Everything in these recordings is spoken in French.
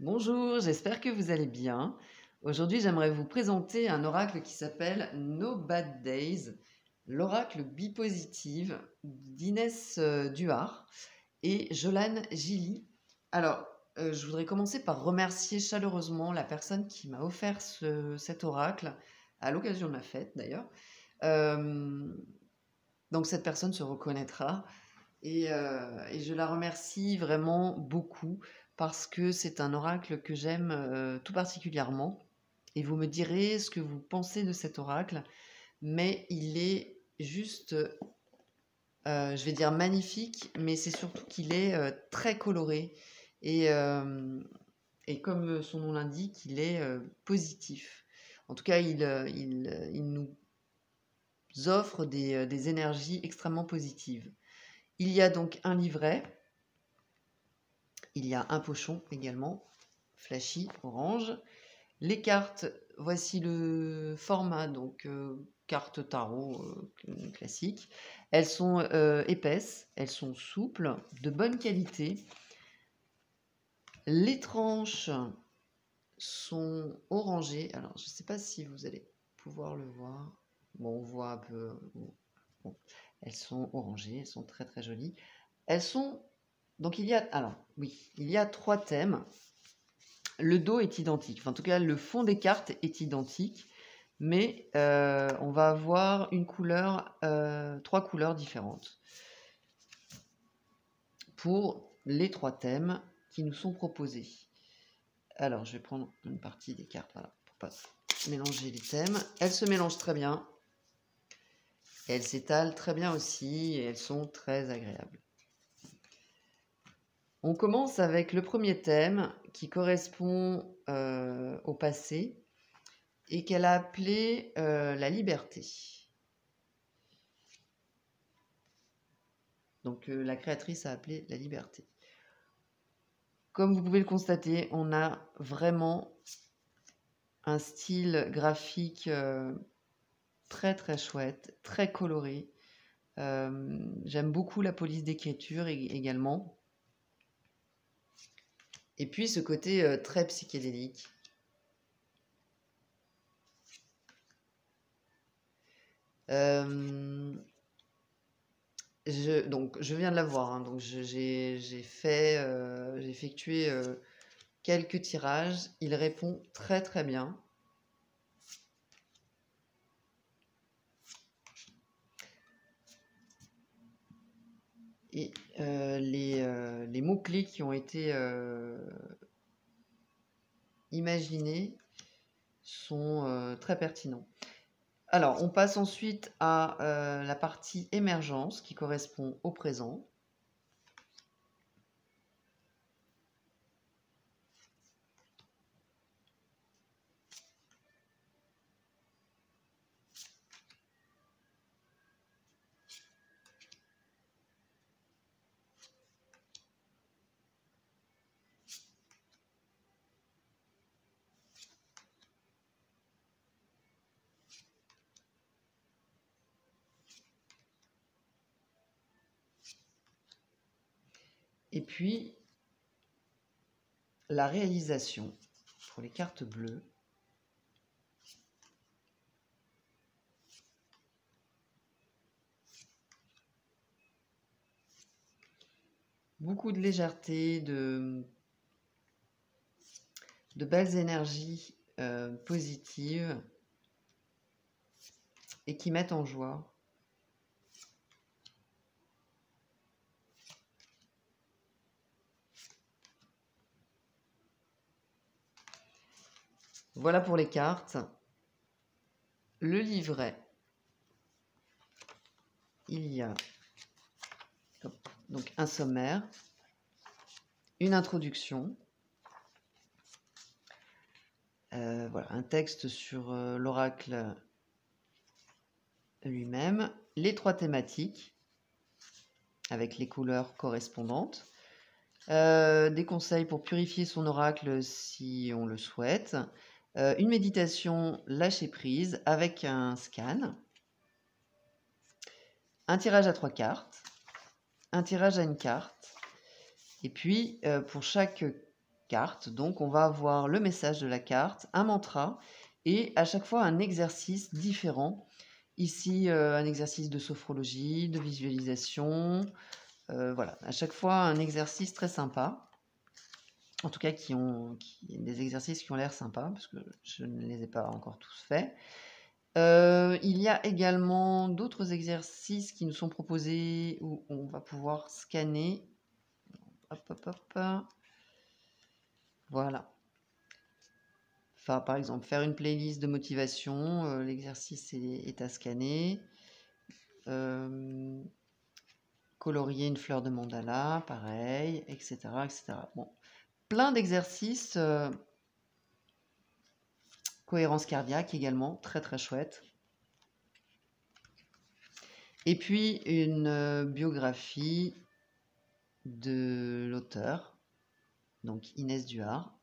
Bonjour, j'espère que vous allez bien. Aujourd'hui, j'aimerais vous présenter un oracle qui s'appelle No Bad Days, l'oracle bipositive d'Inès Duhart et Jolane Gilly. Alors, je voudrais commencer par remercier chaleureusement la personne qui m'a offert cet oracle, à l'occasion de ma fête d'ailleurs. Euh, donc cette personne se reconnaîtra. Et je la remercie vraiment beaucoup parce que c'est un oracle que j'aime tout particulièrement. Et vous me direz ce que vous pensez de cet oracle, mais il est juste, je vais dire magnifique, mais c'est surtout qu'il est très coloré et, euh, et comme son nom l'indique, il est positif. En tout cas, il nous offre des énergies extrêmement positives. Il y a donc un livret. Il y a un pochon également, flashy, orange. Les cartes, voici le format, donc carte tarot classique. Elles sont épaisses, elles sont souples, de bonne qualité. Les tranches sont orangées. Alors, je ne sais pas si vous allez pouvoir le voir. Bon, on voit un peu. Bon. Elles sont orangées, elles sont très très jolies. Elles sont... Donc il y a... Alors, oui, il y a 3 thèmes. Le dos est identique. Enfin, en tout cas, le fond des cartes est identique. Mais on va avoir une couleur, 3 couleurs différentes pour les 3 thèmes qui nous sont proposés. Alors, je vais prendre une partie des cartes, voilà, pour pas mélanger les thèmes. Elles se mélangent très bien. Et elles s'étalent très bien aussi. Et elles sont très agréables. On commence avec le premier thème qui correspond au passé et qu'elle a appelé la liberté. Donc la créatrice a appelé la liberté. Comme vous pouvez le constater, on a vraiment un style graphique très très chouette, très coloré. J'aime beaucoup la police d'écriture également. Et puis ce côté très psychédélique. Donc je viens de la voir, hein, donc j'ai effectué quelques tirages. Il répond très très bien. Et les mots-clés qui ont été imaginés sont très pertinents. Alors, on passe ensuite à la partie émergence qui correspond au présent. Et puis, la réalisation pour les cartes bleues. Beaucoup de légèreté, de belles énergies positives et qui mettent en joie. Voilà pour les cartes. Le livret, il y a donc un sommaire, une introduction, voilà, un texte sur l'oracle lui-même, les 3 thématiques avec les couleurs correspondantes, des conseils pour purifier son oracle si on le souhaite, une méditation lâcher prise avec un scan, un tirage à 3 cartes, un tirage à une carte, et puis pour chaque carte. Donc, on va avoir le message de la carte, un mantra et à chaque fois un exercice différent. Ici, un exercice de sophrologie, de visualisation. Voilà, à chaque fois un exercice très sympa. En tout cas, des exercices qui ont l'air sympas, parce que je ne les ai pas encore tous faits. Il y a également d'autres exercices qui nous sont proposés où on va pouvoir scanner. Hop, hop, hop. Voilà. Enfin, par exemple, faire une playlist de motivation, l'exercice est à scanner. Colorier une fleur de mandala, pareil, etc. etc. Bon, plein d'exercices. Cohérence cardiaque également, très très chouette. Et puis une biographie de l'auteur, donc Inès Duhart,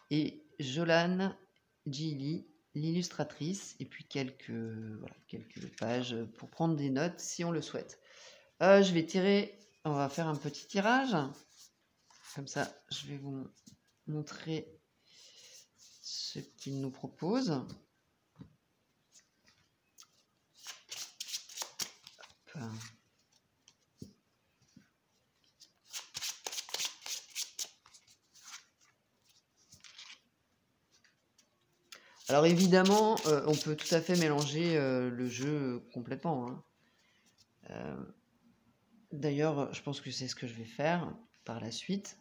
et Jolane Gilly, l'illustratrice, et puis quelques pages pour prendre des notes si on le souhaite. Je vais tirer, on va faire un petit tirage, comme ça je vais vous montrer ce qu'il nous propose. Hop. Alors évidemment, on peut tout à fait mélanger le jeu complètement, hein. D'ailleurs, je pense que c'est ce que je vais faire par la suite.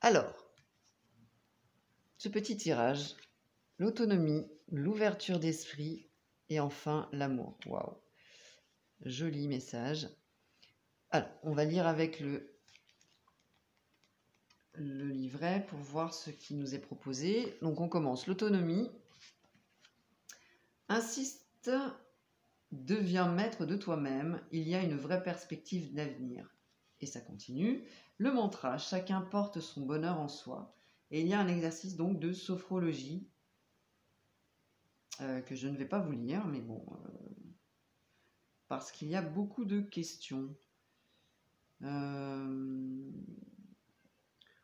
Alors, ce petit tirage, l'autonomie, l'ouverture d'esprit et enfin l'amour. Waouh, joli message. Alors, on va lire avec le livret pour voir ce qui nous est proposé. Donc on commence. L'autonomie. Insiste, deviens maître de toi-même. Il y a une vraie perspective d'avenir. Et ça continue. Le mantra, chacun porte son bonheur en soi. Et il y a un exercice donc de sophrologie que je ne vais pas vous lire, mais bon, parce qu'il y a beaucoup de questions.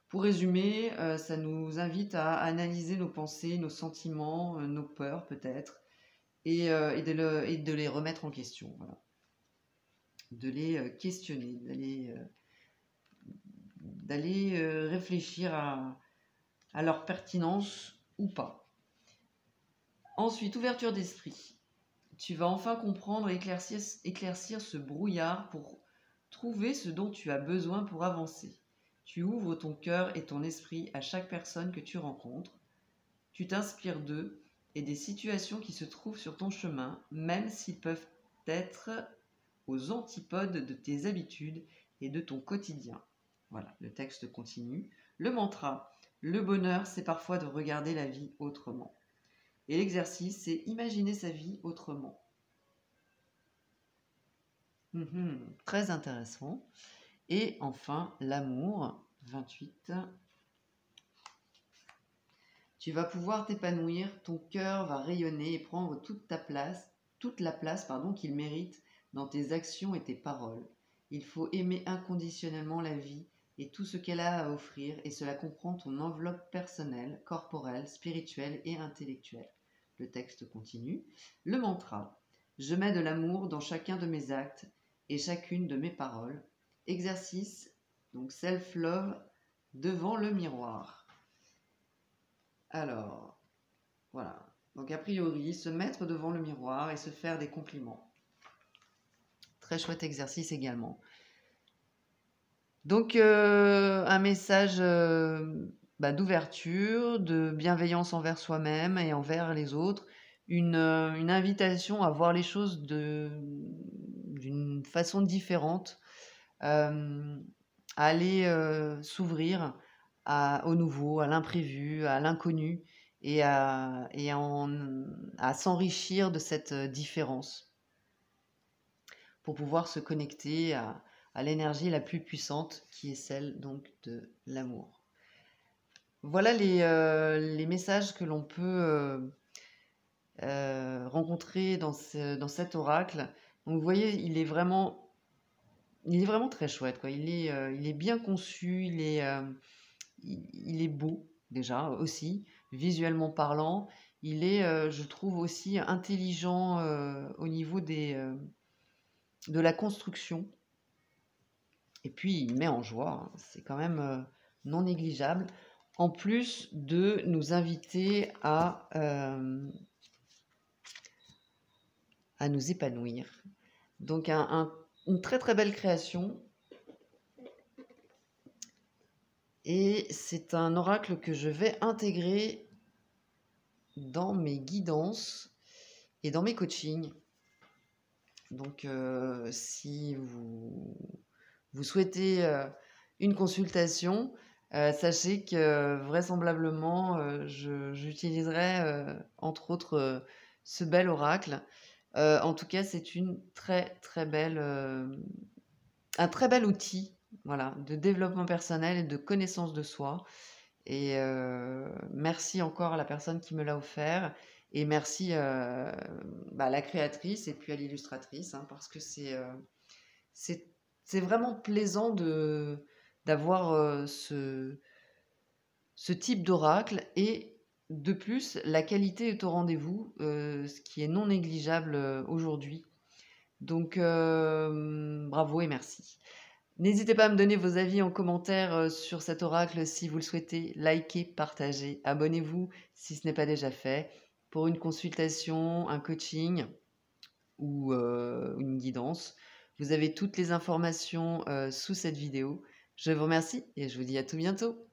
Pour résumer, ça nous invite à analyser nos pensées, nos sentiments, nos peurs peut-être, et de les remettre en question. Voilà. De les questionner, d'aller réfléchir à leur pertinence ou pas. Ensuite, ouverture d'esprit. Tu vas enfin comprendre et éclaircir ce brouillard pour trouver ce dont tu as besoin pour avancer. Tu ouvres ton cœur et ton esprit à chaque personne que tu rencontres. Tu t'inspires d'eux et des situations qui se trouvent sur ton chemin, même s'ils peuvent être aux antipodes de tes habitudes et de ton quotidien. Voilà, le texte continue. Le mantra, le bonheur, c'est parfois de regarder la vie autrement. Et l'exercice, c'est imaginer sa vie autrement. Très intéressant. Et enfin, l'amour, 28. Tu vas pouvoir t'épanouir, ton cœur va rayonner et prendre toute la place qu'il mérite dans tes actions et tes paroles. Il faut aimer inconditionnellement la vie et tout ce qu'elle a à offrir, et cela comprend ton enveloppe personnelle, corporelle, spirituelle et intellectuelle. Le texte continue. Le mantra. Je mets de l'amour dans chacun de mes actes et chacune de mes paroles. Exercice, donc self-love, devant le miroir. Alors, voilà. Donc a priori, se mettre devant le miroir et se faire des compliments. Très chouette exercice également. Donc un message d'ouverture, de bienveillance envers soi-même et envers les autres. Une invitation à voir les choses d'une façon différente, à aller s'ouvrir au nouveau, à l'imprévu, à l'inconnu, et à s'enrichir de cette différence pour pouvoir se connecter à l'énergie la plus puissante qui est celle donc de l'amour. Voilà les messages que l'on peut rencontrer dans cet oracle. Donc vous voyez, il est vraiment il est vraiment très chouette, quoi. Il est bien conçu, il est beau déjà aussi, visuellement parlant. Il est, je trouve aussi intelligent au niveau de la construction. Et puis il met en joie, hein. C'est quand même non négligeable. En plus de nous inviter à nous épanouir. Donc une très très belle création. Et c'est un oracle que je vais intégrer dans mes guidances et dans mes coachings. Donc, si vous souhaitez une consultation, sachez que vraisemblablement, j'utiliserai entre autres ce bel oracle. En tout cas, c'est une très très belle, un très bel outil, voilà, de développement personnel et de connaissance de soi. Et merci encore à la personne qui me l'a offert et merci à la créatrice et puis à l'illustratrice, hein, parce que c'est c'est vraiment plaisant d'avoir ce type d'oracle et de plus, la qualité est au rendez-vous, ce qui est non négligeable aujourd'hui. Donc, bravo et merci. N'hésitez pas à me donner vos avis en commentaire sur cet oracle si vous le souhaitez. Likez, partagez, abonnez-vous si ce n'est pas déjà fait. Pour une consultation, un coaching ou une guidance, vous avez toutes les informations sous cette vidéo. Je vous remercie et je vous dis à tout bientôt.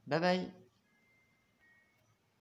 Bye bye.